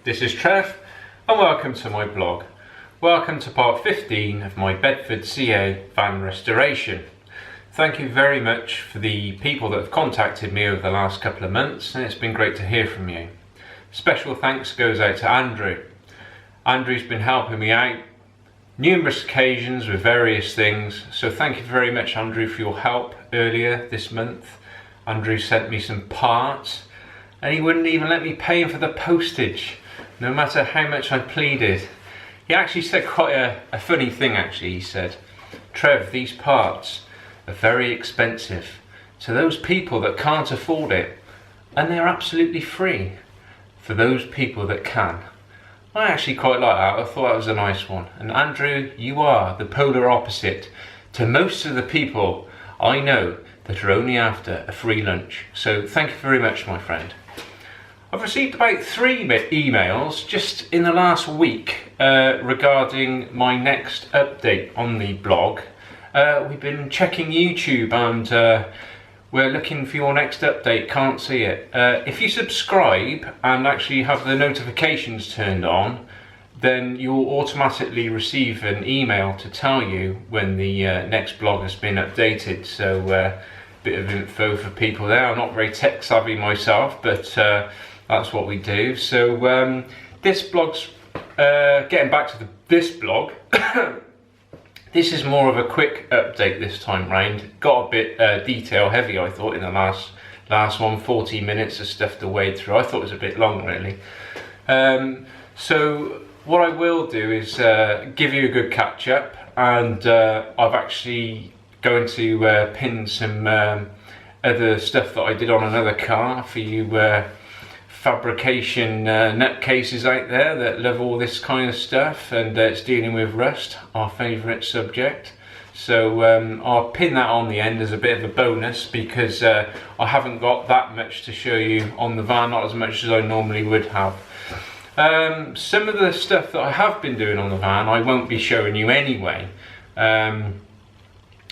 this is Trev and welcome to my blog. Welcome to part 15 of my Bedford CA van restoration. Thank you very much for the people that have contacted me over the last couple of months, and it's been great to hear from you. Special thanks goes out to Andrew. Andrew's been helping me out numerous occasions with various things, so thank you very much, Andrew, for your help earlier this month. Andrew sent me some parts and he wouldn't even let me pay him for the postage, no matter how much I pleaded. He actually said quite a funny thing actually. He said, "Trev, these parts are very expensive to those people that can't afford it, and they're absolutely free for those people that can." I actually quite like that. I thought that was a nice one. And Andrew, you are the polar opposite to most of the people I know that are only after a free lunch. So thank you very much, my friend. I've received about 3 emails just in the last week regarding my next update on the blog. We've been checking YouTube and we're looking for your next update, can't see it. If you subscribe and actually have the notifications turned on, then you'll automatically receive an email to tell you when the next blog has been updated. So bit of info for people there. I'm not very tech savvy myself, but that's what we do. So this blog's getting back to this blog. This is more of a quick update this time round. Got a bit detail heavy, I thought, in the last one. 40 minutes of stuff to wade through. I thought it was a bit long, really. So what I will do is give you a good catch up, and I've actually going to pin some other stuff that I did on another car for you fabrication nutcases out there that love all this kind of stuff, and it's dealing with rust, our favourite subject. So I'll pin that on the end as a bit of a bonus, because I haven't got that much to show you on the van, not as much as I normally would have. Some of the stuff that I have been doing on the van I won't be showing you anyway.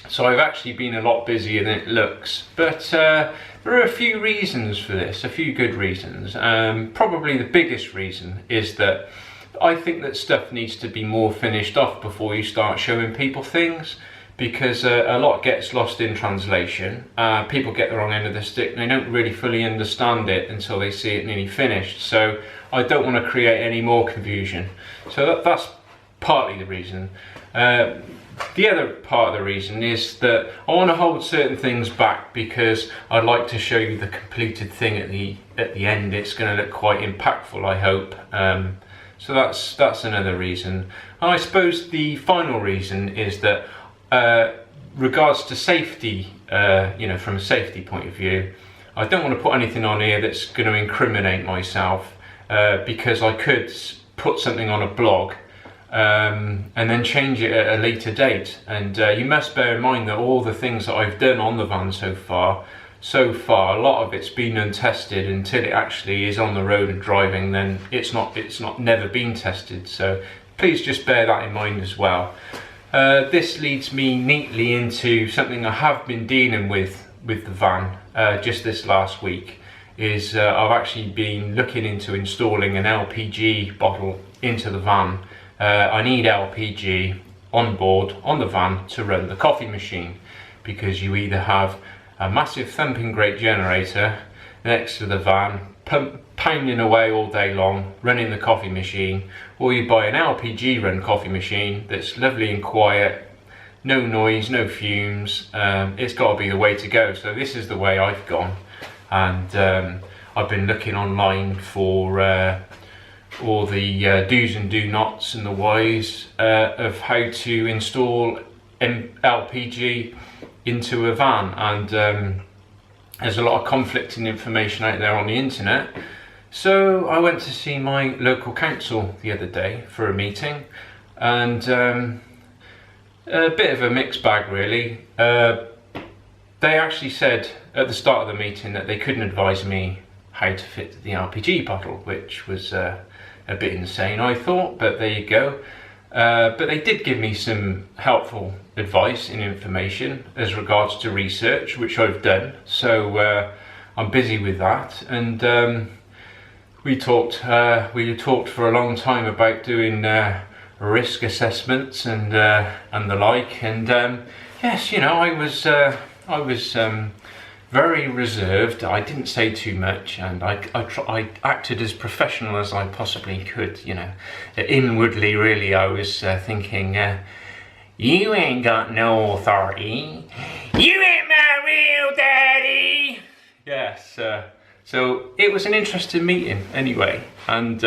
So I've actually been a lot busier than it looks, but there are a few reasons for this, a few good reasons. Probably the biggest reason is that I think that stuff needs to be more finished off before you start showing people things, because a lot gets lost in translation. People get the wrong end of the stick and they don't really fully understand it until they see it nearly finished. So I don't want to create any more confusion. So that's partly the reason. The other part of the reason is that I want to hold certain things back because I'd like to show you the completed thing at the end. It's going to look quite impactful, I hope. So that's another reason. And I suppose the final reason is that regards to safety, from a safety point of view, I don't want to put anything on here that's going to incriminate myself, because I could put something on a blog and then change it at a later date. And you must bear in mind that all the things that I've done on the van so far, a lot of it's been untested. Until it actually is on the road and driving, then it's not never been tested. So please just bear that in mind as well. This leads me neatly into something I have been dealing with the van just this last week. Is I've actually been looking into installing an LPG bottle into the van. I need LPG on board on the van to run the coffee machine, because you either have a massive thumping great generator next to the van pounding away all day long running the coffee machine, or you buy an LPG run coffee machine that's lovely and quiet, no noise, no fumes. It's got to be the way to go. So this is the way I've gone, and I've been looking online for all the do's and do nots and the whys of how to install LPG into a van. And there's a lot of conflicting information out there on the internet. So I went to see my local council the other day for a meeting, and a bit of a mixed bag really. They actually said at the start of the meeting that they couldn't advise me how to fit the LPG bottle, which was a bit insane, I thought, but there you go. But they did give me some helpful advice and information as regards to research, which I've done. So I'm busy with that, and we talked for a long time about doing risk assessments and the like, and yes, you know, I was very reserved. I didn't say too much, and I acted as professional as I possibly could. You know, inwardly, really, I was thinking, you ain't got no authority. You ain't my real daddy. Yes. So it was an interesting meeting anyway, and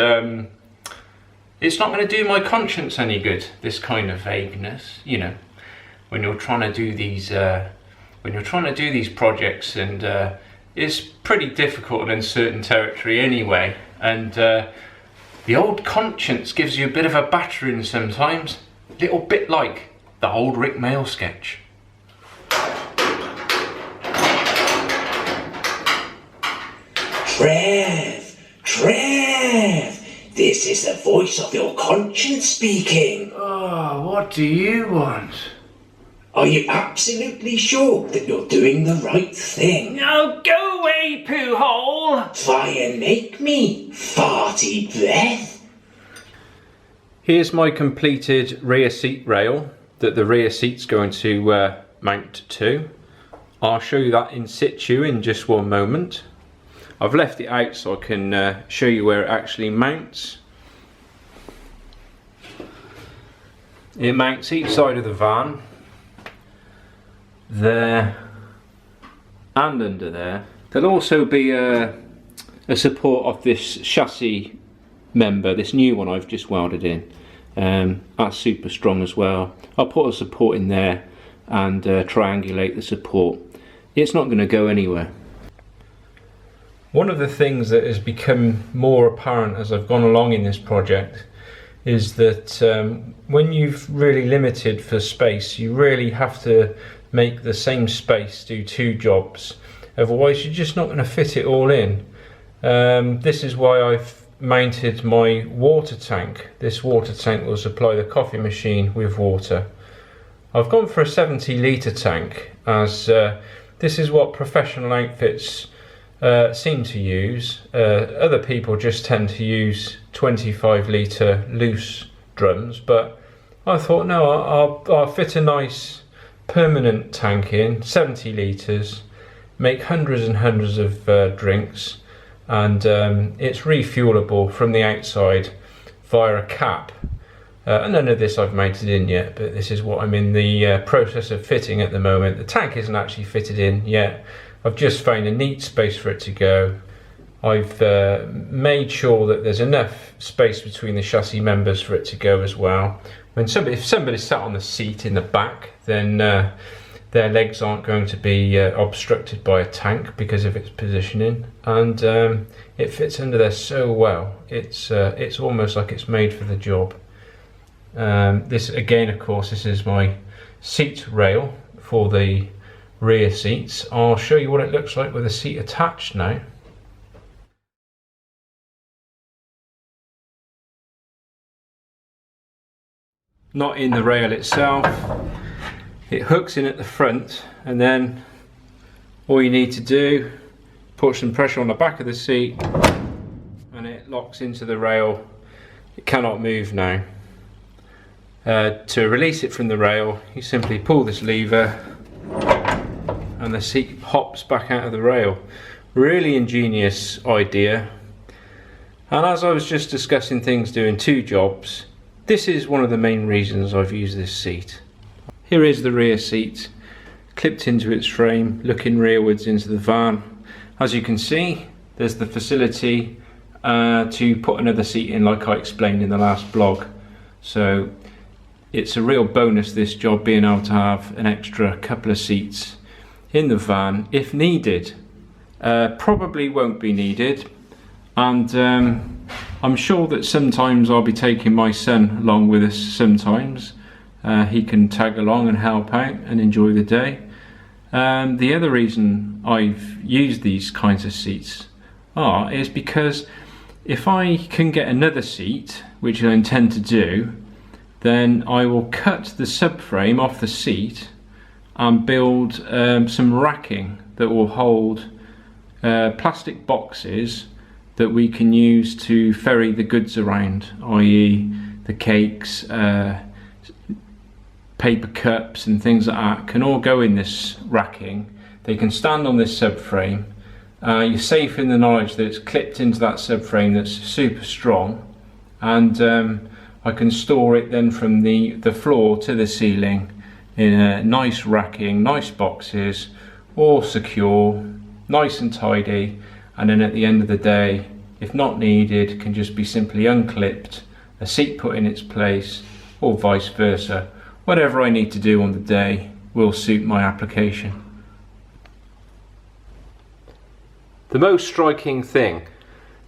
it's not going to do my conscience any good, this kind of vagueness, you know, when you're trying to do these projects, and it's pretty difficult and uncertain territory anyway, and the old conscience gives you a bit of a battering sometimes, a little bit like the old Rick Mail sketch. Trev, this is the voice of your conscience speaking. Oh, what do you want? Are you absolutely sure that you're doing the right thing? No, go away, poo hole! Try and make me, farty breath. Here's my completed rear seat rail that the rear seat's going to mount to. I'll show you that in situ in just one moment. I've left it out so I can show you where it actually mounts. It mounts each side of the van, there and under there. There'll also be a support of this chassis member, this new one I've just welded in. That's super strong as well. I'll put a support in there and triangulate the support. It's not going to go anywhere. One of the things that has become more apparent as I've gone along in this project is that when you've really limited for space, you really have to make the same space do two jobs. Otherwise you're just not going to fit it all in. This is why I've mounted my water tank. This water tank will supply the coffee machine with water. I've gone for a 70-litre tank, as this is what professional outfits seem to use. Other people just tend to use 25-litre loose drums, but I thought, no, I'll fit a nice permanent tank in, 70 litres, make hundreds and hundreds of drinks, and it's refuelable from the outside via a cap. And none of this I've mounted in yet, but this is what I'm in the process of fitting at the moment. The tank isn't actually fitted in yet. I've just found a neat space for it to go. I've made sure that there's enough space between the chassis members for it to go as well. If somebody sat on the seat in the back, then their legs aren't going to be obstructed by a tank because of its positioning, and it fits under there so well. It's almost like it's made for the job. This again, of course, this is my seat rail for the rear seats. I'll show you what it looks like with the seat attached now. Not in the rail itself. It hooks in at the front, and then all you need to do, put some pressure on the back of the seat and it locks into the rail. It cannot move now. To release it from the rail, you simply pull this lever and the seat hops back out of the rail. Really ingenious idea. And as I was just discussing things doing two jobs, this is one of the main reasons I've used this seat. Here is the rear seat, clipped into its frame, looking rearwards into the van. As you can see, there's the facility to put another seat in, like I explained in the last blog. So it's a real bonus, this job, being able to have an extra couple of seats in the van if needed. Probably won't be needed, and I'm sure that sometimes I'll be taking my son along with us sometimes. He can tag along and help out and enjoy the day. The other reason I've used these kinds of seats is because if I can get another seat, which I intend to do, then I will cut the subframe off the seat and build some racking that will hold plastic boxes that we can use to ferry the goods around, i.e. the cakes, paper cups and things like that can all go in this racking. They can stand on this subframe. You're safe in the knowledge that it's clipped into that subframe that's super strong, and I can store it then from the floor to the ceiling in a nice racking, nice boxes, all secure, nice and tidy, and then at the end of the day, if not needed, can just be simply unclipped, a seat put in its place, or vice versa. Whatever I need to do on the day will suit my application. The most striking thing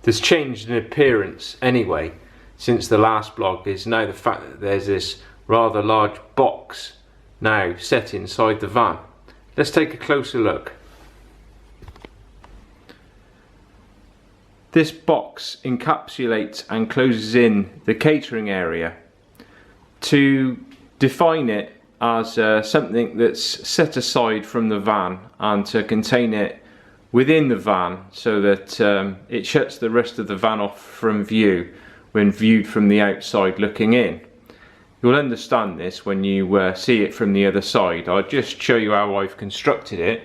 that's changed in appearance anyway since the last blog is now the fact that there's this rather large box now set inside the van. Let's take a closer look. This box encapsulates and closes in the catering area to define it as something that's set aside from the van, and to contain it within the van so that it shuts the rest of the van off from view when viewed from the outside looking in. You'll understand this when you see it from the other side. I'll just show you how I've constructed it.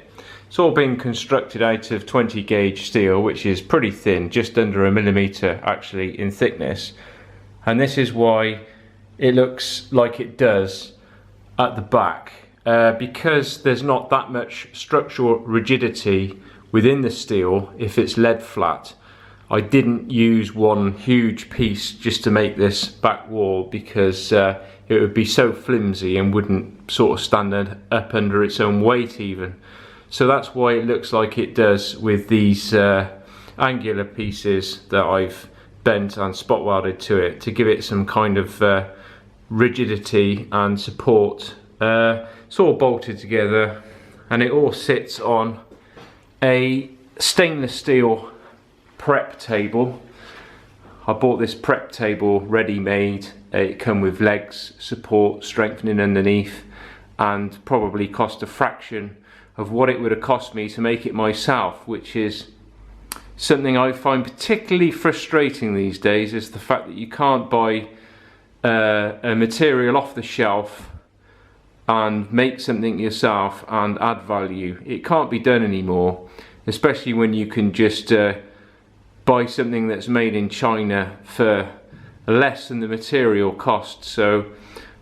It's all been constructed out of 20 gauge steel, which is pretty thin, just under 1 millimeter actually in thickness, and this is why it looks like it does at the back, because there's not that much structural rigidity within the steel if it's lead flat. I didn't use one huge piece just to make this back wall, because it would be so flimsy and wouldn't sort of stand up under its own weight even. So that's why it looks like it does with these angular pieces that I've bent and spot welded to it to give it some kind of rigidity and support. It's all bolted together and it all sits on a stainless steel prep table. I bought this prep table ready-made. It come with legs, support, strengthening underneath, and probably cost a fraction of what it would have cost me to make it myself, which is something I find particularly frustrating these days, is the fact that you can't buy a material off the shelf and make something yourself and add value. It can't be done anymore, especially when you can just buy something that's made in China for less than the material cost. So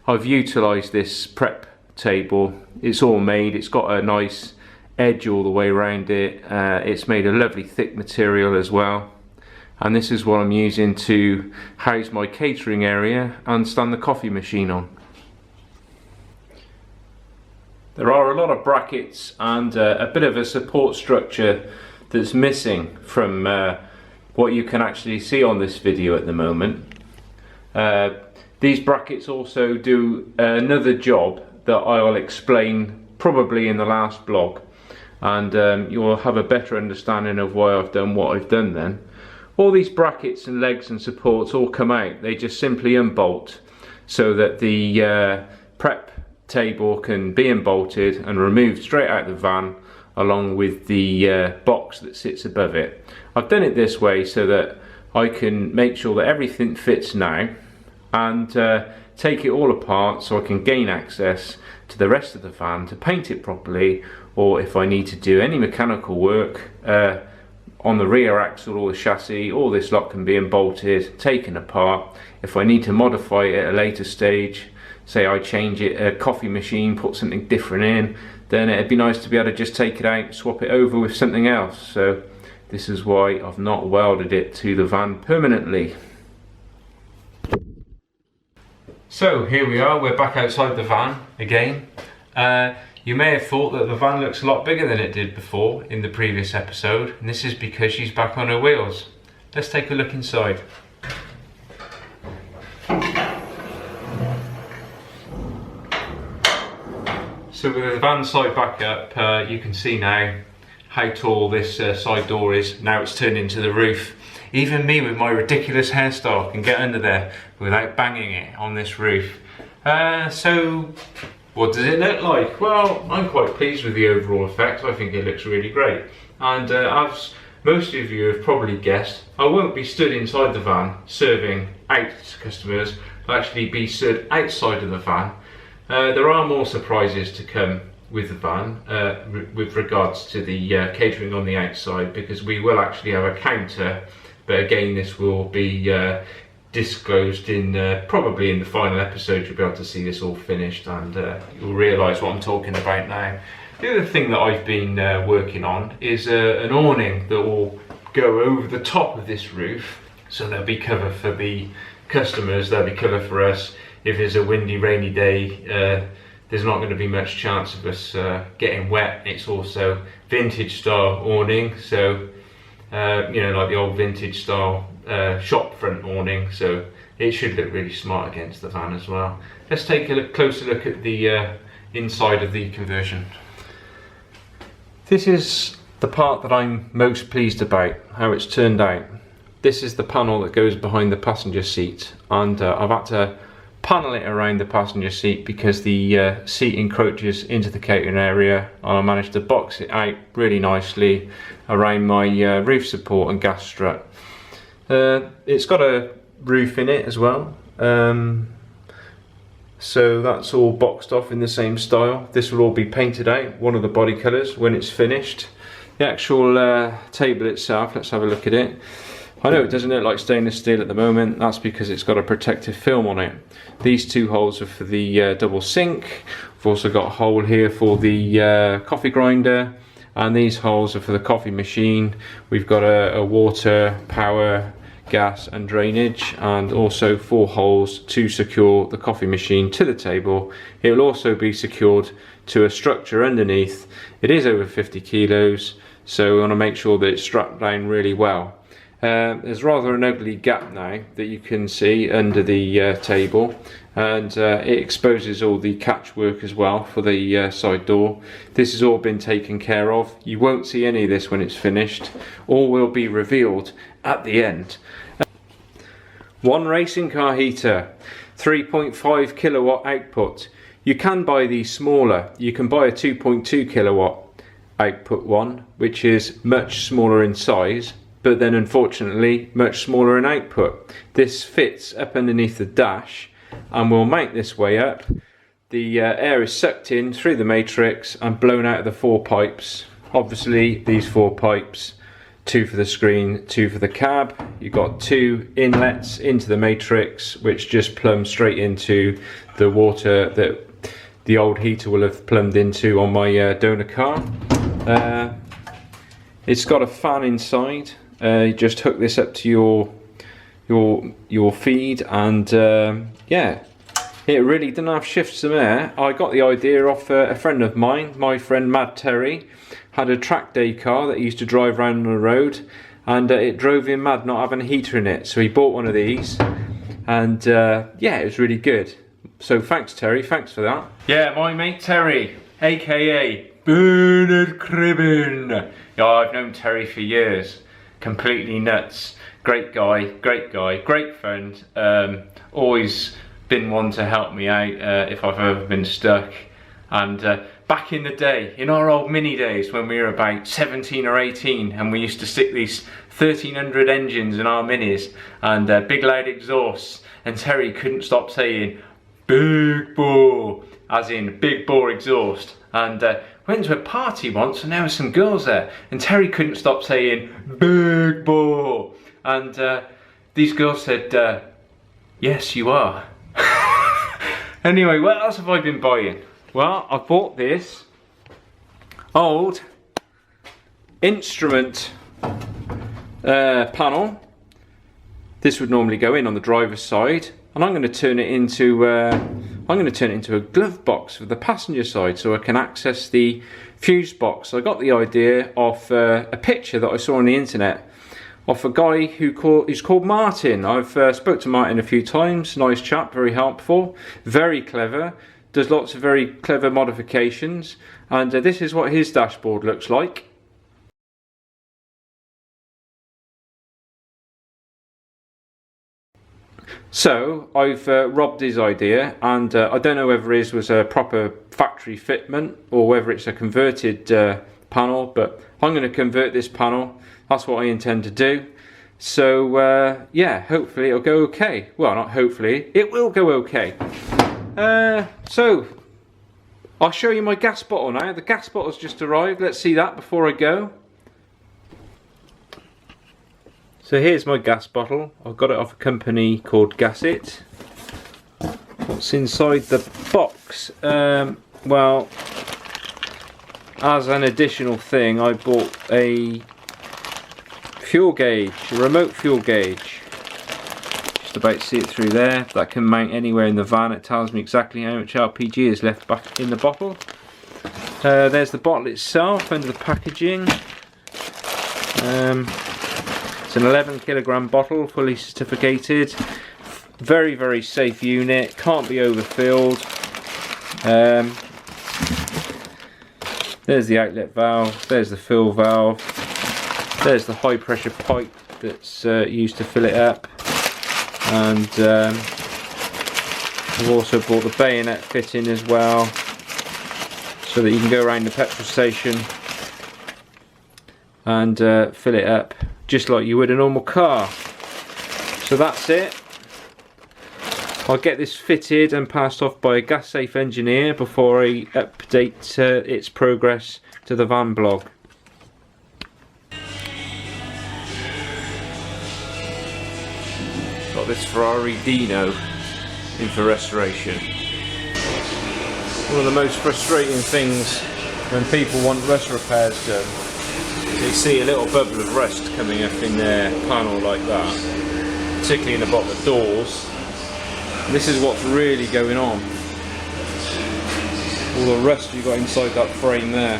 I've utilised this prep table. It's all made, it's got a nice edge all the way around it. It's made a lovely thick material as well, and this is what I'm using to house my catering area and stand the coffee machine on. There are a lot of brackets and a bit of a support structure that's missing from what you can actually see on this video at the moment. These brackets also do another job that I'll explain probably in the last blog, and you'll have a better understanding of why I've done what I've done then. All these brackets and legs and supports all come out. They just simply unbolt so that the prep table can be unbolted and removed straight out the van along with the box that sits above it. I've done it this way so that I can make sure that everything fits now, and take it all apart so I can gain access to the rest of the van to paint it properly, or if I need to do any mechanical work on the rear axle or the chassis, all this lot can be unbolted, taken apart. If I need to modify it at a later stage, say I change it, a coffee machine, put something different in, then it'd be nice to be able to just take it out, swap it over with something else. So this is why I've not welded it to the van permanently. So here we are, we're back outside the van again. You may have thought that the van looks a lot bigger than it did before in the previous episode, and this is because she's back on her wheels. Let's take a look inside. So with the van side back up, you can see now how tall this side door is. Now it's turned into the roof. Even me with my ridiculous hairstyle can get under there without banging it on this roof. So what does it look like? Well, I'm quite pleased with the overall effect. I think it looks really great. And as most of you have probably guessed, I won't be stood inside the van serving out to customers. I'll actually be stood outside of the van. There are more surprises to come with the van with regards to the catering on the outside, because we will actually have a counter, but again this will be disclosed in probably in the final episode. You'll be able to see this all finished, and you'll realise what I'm talking about now. The other thing that I've been working on is an awning that will go over the top of this roof, so there'll be cover for the customers, there'll be cover for us. If it's a windy, rainy day, there's not going to be much chance of us getting wet. It's also vintage style awning, so you know, like the old vintage style shop front awning, so it should look really smart against the van as well. Let's take a closer look at the inside of the conversion. This is the part that I'm most pleased about, how it's turned out. This is the panel that goes behind the passenger seat, and I've had to panel it around the passenger seat because the seat encroaches into the catering area, and I managed to box it out really nicely around my roof support and gas strut. It's got a roof in it as well, so that's all boxed off in the same style. This will all be painted out, one of the body colours, when it's finished. The actual table itself, let's have a look at it. I know it doesn't look like stainless steel at the moment. That's because it's got a protective film on it. These two holes are for the double sink. We've also got a hole here for the coffee grinder, and these holes are for the coffee machine. We've got a water, power, gas and drainage, and also 4 holes to secure the coffee machine to the table. It will also be secured to a structure underneath. It is over 50 kilos, so we want to make sure that it's strapped down really well. There's rather an ugly gap now that you can see under the table, and it exposes all the catch work as well for the side door. This has all been taken care of. You won't see any of this when it's finished. All will be revealed at the end. One racing car heater, 3.5 kilowatt output. You can buy these smaller. You can buy a 2.2 kilowatt output one, which is much smaller in size, but then unfortunately much smaller in output. This fits up underneath the dash and will mount this way up. The air is sucked in through the matrix and blown out of the 4 pipes. Obviously these 4 pipes, 2 for the screen, 2 for the cab. You've got 2 inlets into the matrix which just plumb straight into the water that the old heater will have plumbed into on my donor car. It's got a fan inside. You just hook this up to your feed, and yeah, it really doesn't have shifts some air. I got the idea off a friend of mine. My friend Mad Terry had a track day car that he used to drive around on the road, and it drove him mad not having a heater in it, so he bought one of these, and yeah, it was really good. So thanks Terry, thanks for that. Yeah, my mate Terry, aka Bernard Cribbin. Yeah, I've known Terry for years. Completely nuts. Great guy, great friend. Always been one to help me out if I've ever been stuck. And back in the day, in our old mini days when we were about 17 or 18, and we used to stick these 1300 engines in our minis and big loud exhausts, and Terry couldn't stop saying big bore, as in big bore exhaust. And went to a party once and there were some girls there, and Terry couldn't stop saying big bore, and these girls said yes you are. Anyway, what else have I been buying? Well, I bought this old instrument panel. This would normally go in on the driver's side, and I'm going to turn it into a glove box for the passenger side, so I can access the fuse box. I got the idea off a picture that I saw on the internet off a guy who's called Martin. I've spoke to Martin a few times. Nice chap, very helpful, very clever, does lots of very clever modifications, and this is what his dashboard looks like. So I've robbed his idea, and I don't know whether his was a proper factory fitment or whether it's a converted panel, but I'm going to convert this panel. That's what I intend to do. So yeah, hopefully it'll go okay. Well, not hopefully, it will go okay. So I'll show you my gas bottle now. The gas bottle's just arrived. Let's see that before I go. So here's my gas bottle. I've got it off a company called Gas It. What's inside the box? Well, as an additional thing, I bought a fuel gauge, a remote fuel gauge. Just about to see it through there. That can mount anywhere in the van. It tells me exactly how much LPG is left back in the bottle. There's the bottle itself under the packaging. It's an 11 kilogram bottle, fully certificated. Very, very safe unit. Can't be overfilled. There's the outlet valve. There's the fill valve. There's the high pressure pipe that's used to fill it up. And I've also bought the bayonet fitting as well, so that you can go around the petrol station and fill it up just like you would a normal car. So that's it. I'll get this fitted and passed off by a gas safe engineer before I update its progress to the van blog. Got this Ferrari Dino in for restoration. One of the most frustrating things when people want rust repairs done, they see a little bubble of rust coming up in their panel like that, particularly in the bottom of doors. This is what's really going on. All the rust you've got inside that frame there.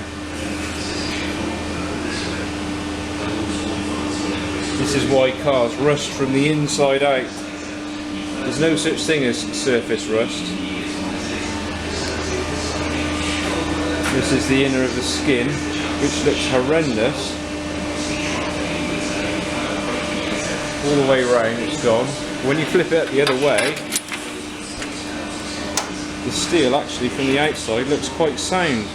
This is why cars rust from the inside out. There's no such thing as surface rust. This is the inner of the skin, which looks horrendous. All the way around it's gone. When you flip it the other way, the steel actually from the outside looks quite sound.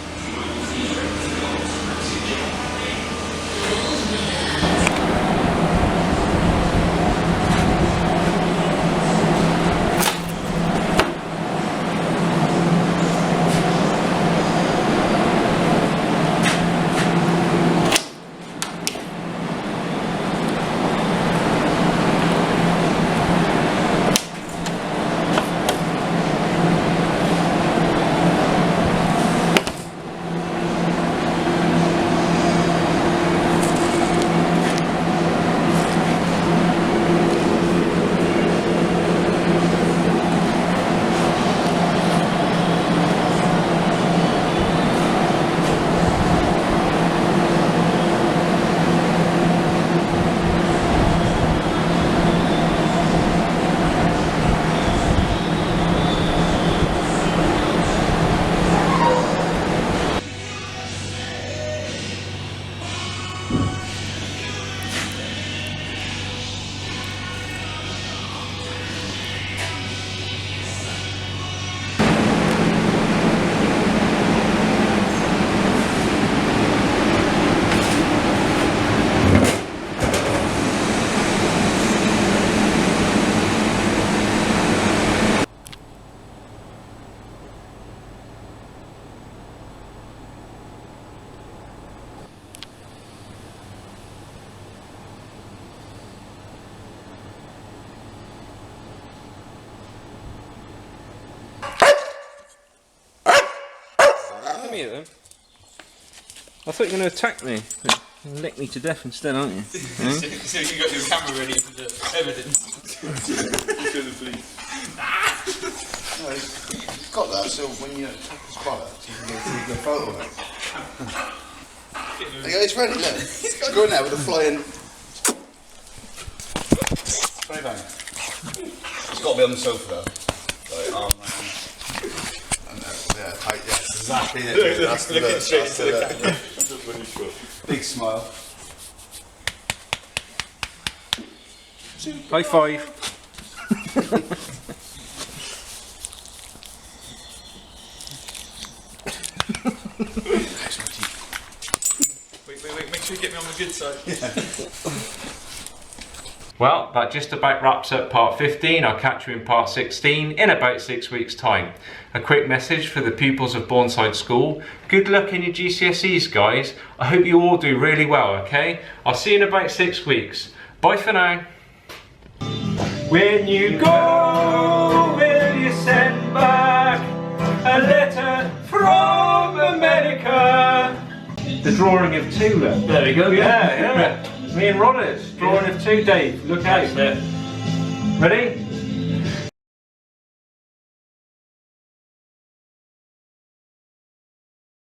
Come here then. I thought you were going to attack me. You'll lick me to death instead, aren't you? So you got your camera ready for the evidence. To the police. No, you've got that, so when you take his product, you can go through the photo of it. There you go, it's ready, look. It's going there with a flying... Play bang. It's got to be on the sofa though. Like, arm round. And yeah, tight, yeah, exactly it. That's the look. Straight into the camera. Big smile. High five. Wait, make good side. Well, that just about wraps up part 15. I'll catch you in part 16 in about 6 weeks' time. A quick message for the pupils of Bourneside School. Good luck in your GCSEs, guys. I hope you all do really well, okay? I'll see you in about 6 weeks. Bye for now. When you go, will you send back a letter from America? The drawing of two, look. There we go. Yeah. Me and Rodders, drawing of two, Dave. Look out. That's it. Ready?